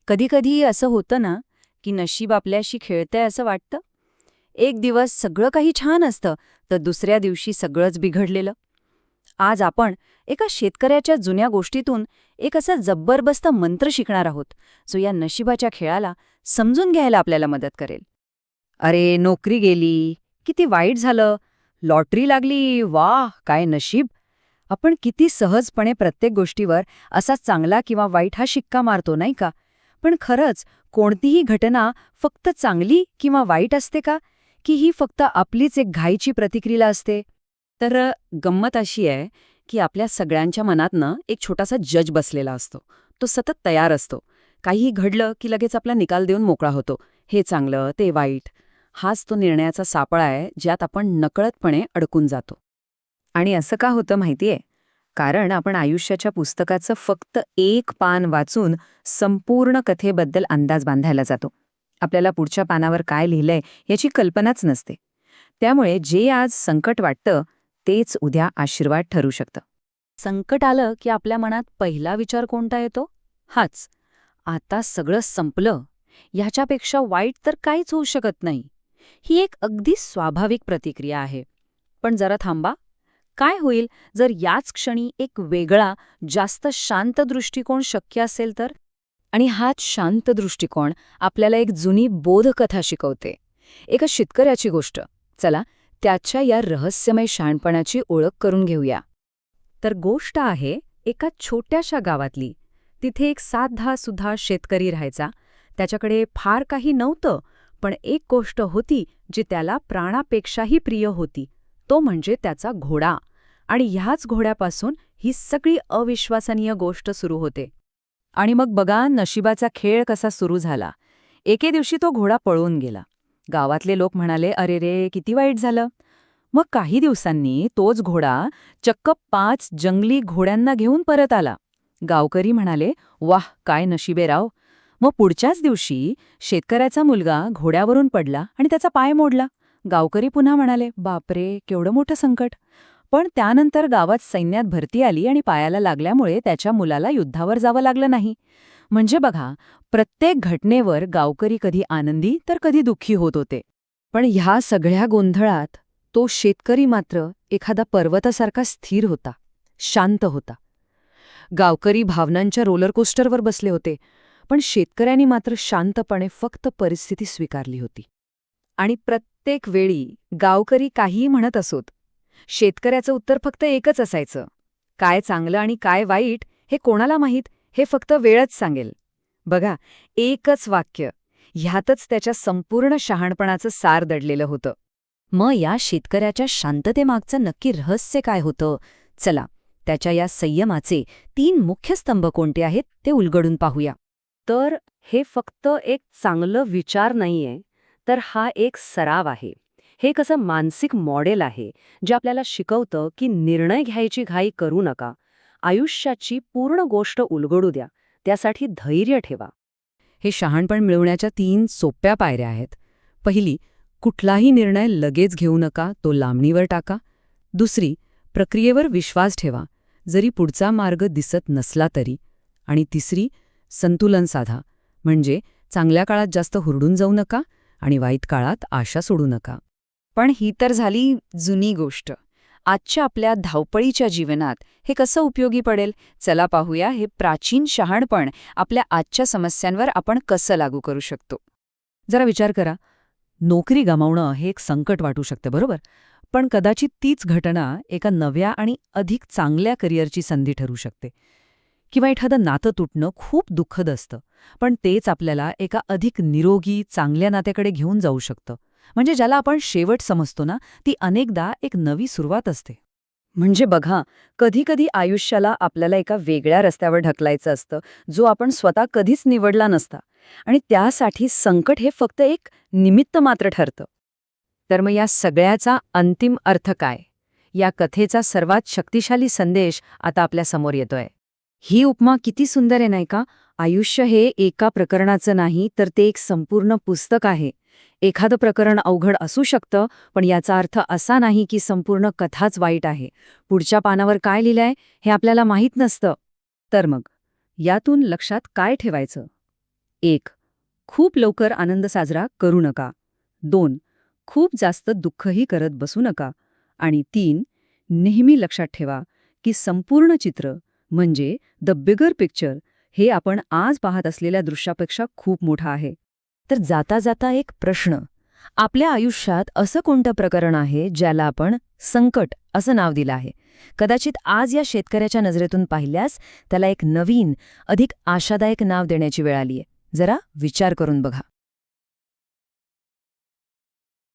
कधीकधी असं होतं ना, की नशीब आपल्याशी खेळतंय असं वाटतं. एक दिवस सगळं काही छान असतं, तर दुसऱ्या दिवशी सगळंच बिघडलेलं. आज आपण एका शेतकऱ्याच्या जुन्या गोष्टीतून एक असा जबरदस्त मंत्र शिकणार आहोत, जो या नशिबाच्या खेळाला समजून घ्यायला आपल्याला मदत करेल. अरे, नोकरी गेली, किती वाईट झालं. लॉटरी लागली, वाह काय नशीब. आपण किती सहजपणे प्रत्येक गोष्टीवर असा चांगला किंवा वाईट हा शिक्का मारतो, नाही का? पण खरंच कोणतीही घटना फक्त चांगली किंवा वाईट असते का? की ही फक्त आपलीच एक घाईची प्रतिक्रिया असते? तर गंमत अशी आहे की आपल्या सगळ्यांच्या मनातनं एक छोटासा जज बसलेला असतो. तो सतत तयार असतो. काहीही घडलं की लगेच आपला निकाल देऊन मोकळा होतो. हे चांगलं, ते वाईट. हाच तो निर्णयाचा सापळा आहे, ज्यात आपण नकळतपणे अडकून जातो. आणि असं का होतं माहितीये? कारण आपण आयुष्याच्या पुस्तकाचं फक्त एक पान वाचून संपूर्ण कथेबद्दल अंदाज बांधायला जातो. आपल्याला पुढच्या पानावर काय लिहिलंय याची कल्पनाच नसते. त्यामुळे जे आज संकट वाटतं तेच उद्या आशीर्वाद ठरू शकतं. संकट आलं की आपल्या मनात पहिला विचार कोणता येतो? हाच, आता सगळं संपलं, ह्याच्यापेक्षा वाईट तर काहीच होऊ शकत नाही. ही एक अगदी स्वाभाविक प्रतिक्रिया आहे. पण जरा थांबा, काय होईल जर याच क्षणी एक वेगळा, जास्त शांत दृष्टिकोन शक्य असेल तर? आणि हाच शांत दृष्टिकोन आपल्याला एक जुनी बोधकथा शिकवते. एका शेतकऱ्याची गोष्ट. चला, त्याच्या या रहस्यमय शहाणपणाची ओळख करून घेऊया. तर गोष्ट आहे एका छोट्याशा गावातली. तिथे एक साधा-सुधा शेतकरी राहायचा. त्याच्याकडे फार काही नव्हतं, पण एक गोष्ट होती जी त्याला प्राणापेक्षाही प्रिय होती. तो म्हणजे त्याचा घोडा. आणि ह्याच घोड्यापासून ही सगळी अविश्वसनीय गोष्ट सुरू होते. आणि मग बघा नशिबाचा खेळ कसा सुरू झाला. एके दिवशी तो घोडा पळून गेला. गावातले लोक म्हणाले, अरे रे, किती वाईट झालं. मग काही दिवसांनी तोच घोडा चक्क 5 जंगली घोड्यांना घेऊन परत आला. गावकरी म्हणाले, वाह काय नशिबे राव. मग पुढच्याच दिवशी शेतकऱ्याचा मुलगा घोड्यावरून पडला आणि त्याचा पाय मोडला. गावकरी पुन्हा म्हणाले, बापरे, केवढं मोठं संकट. पण त्यानंतर गावात सैन्यात भरती आली आणि पायाला लागल्यामुळे त्याच्या मुलाला युद्धावर जावं लागलं नाही. म्हणजे बघा, प्रत्येक घटनेवर गावकरी कधी आनंदी तर कधी दुःखी होत होते. पण ह्या सगळ्या गोंधळात तो शेतकरी मात्र एखादा पर्वतासारखा स्थिर होता, शांत होता. गावकरी भावनांच्या रोलरकोस्टरवर बसले होते, पण शेतकऱ्यांनी मात्र शांतपणे फक्त परिस्थिती स्वीकारली होती. आणि प्रत्येक वेळी गावकरी काहीही म्हणत असोत, शेतकऱ्याचं उत्तर फक्त एकच असायचं, काय चांगलं आणि काय वाईट हे कोणाला माहीत, हे फक्त वेळच सांगेल. बघा, एकच वाक्य, ह्यातच त्याच्या संपूर्ण शहाणपणाचं सार दडलेलं होतं. मग या शेतकऱ्याच्या शांततेमागचं नक्की रहस्य काय होतं? चला, त्याच्या या संयमाचे 3 मुख्य स्तंभ कोणते आहेत ते उलगडून पाहूया. तर हे फक्त एक चांगलं विचार नाहीये, तर हा एक सराव आहे. हे कसं मानसिक मॉडेल आहे, जे आपल्याला शिकवतं की निर्णय घ्यायची घाई करू नका. आयुष्याची पूर्ण गोष्ट उलगडू द्या, त्यासाठी धैर्य ठेवा. हे शहाणपण मिळवण्याच्या 3 सोप्या पायऱ्या आहेत. पहिली, कुठलाही निर्णय लगेच घेऊ नका, तो लांबणीवर टाका. दुसरी, प्रक्रियेवर विश्वास ठेवा, जरी पुढचा मार्ग दिसत नसला तरी. आणि तिसरी, संतुलन साधा, म्हणजे चांगल्या काळात जास्त हुरडून जाऊ नका आणि वाईट काळात आशा सोडू नका. पण ही तर झाली जुनी गोष्ट. आजच्या आपल्या धावपळीच्या जीवनात हे कसं उपयोगी पडेल? चला पाहूया हे प्राचीन शहाणपण आपल्या आजच्या समस्यांवर आपण कसं लागू करू शकतो. जरा विचार करा, नोकरी गमावणं हे एक संकट वाटू शकतं, बरोबर? पण कदाचित तीच घटना एका नव्या आणि अधिक चांगल्या करिअरची संधी ठरू शकते. किंवा एखादं नातं तुटणं खूप दुःखद असतं, पण तेच आपल्याला एका अधिक निरोगी, चांगल्या नात्याकडे घेऊन जाऊ शकतं. म्हणजे ज्याला आपण शेवट समजतो ना, ती अनेकदा एक नवी सुरुवात असते. म्हणजे बघा, कधीकधी आयुष्याला आपल्याला एका वेगळ्या रस्त्यावर ढकलायचं असतं, जो आपण स्वतः कधीच निवडला नसता. आणि त्यासाठी संकट हे फक्त एक निमित्त मात्र ठरतं. तर मग या सगळ्याचा अंतिम अर्थ काय? या कथेचा सर्वात शक्तिशाली संदेश आता आपल्या समोर येतोय. ही उपमा किती सुंदर आहे नाही का? आयुष्य हे एका प्रकरणाचं नाही, तर ते एक संपूर्ण पुस्तक आहे. एखादं प्रकरण अवघड असू शकतं, पण याचा अर्थ असा नाही की संपूर्ण कथाच वाईट आहे. पुढच्या पानावर काय लिहिलंय हे आपल्याला माहीत नसतं. तर मग यातून लक्षात काय ठेवायचं? 1. खूप लवकर आनंद साजरा करू नका. 2. खूप जास्त दुःखही करत बसू नका. आणि 3. नेहमी लक्षात ठेवा की संपूर्ण चित्र म्हणजे द बिगर पिक्चर हे आपण आज पाहत असलेल्या दृश्यापेक्षा खूप मोठं आहे. तर जाता जाता एक प्रश्न. आपल्या आयुष्यात असं कोणतं प्रकरण आहे ज्याला आपण संकट असं नाव दिलं आहे? कदाचित आज या शेतकऱ्याच्या नजरेतून पाहिल्यास त्याला एक नवीन, अधिक आशादायक नाव देण्याची वेळ आलीय. जरा विचार करून बघा.